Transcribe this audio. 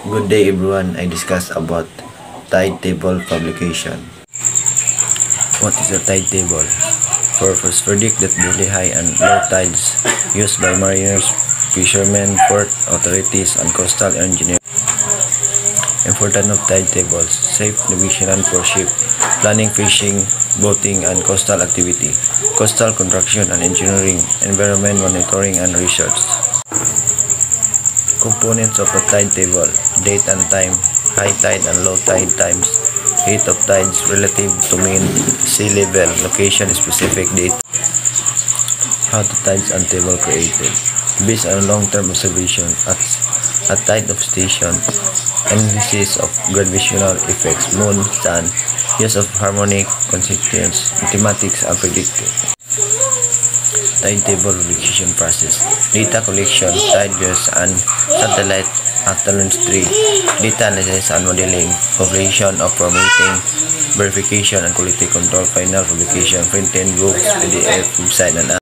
Good day everyone. I discuss about tide table publication. What is a tide table? Purpose: predict the daily high and low tides used by mariners, fishermen, port authorities, and coastal engineers. Importance of tide tables: safe navigation for ship, planning fishing, boating, and coastal activity, coastal construction and engineering, environment monitoring and research. Components of a tide table: date and time, high tide and low tide times, rate of tides relative to mean sea level, location specific date. How the tides and table created: based on long-term observation at tide of station, analysis of gravitational effects, moon, sun, use of harmonic constituents, mathematics are predicted. Tide table publication process: data collection, tide views, and satellite afternoons 3, data analysis and modeling, operation of formatting, verification and quality control, final publication, printed books, PDF, website, and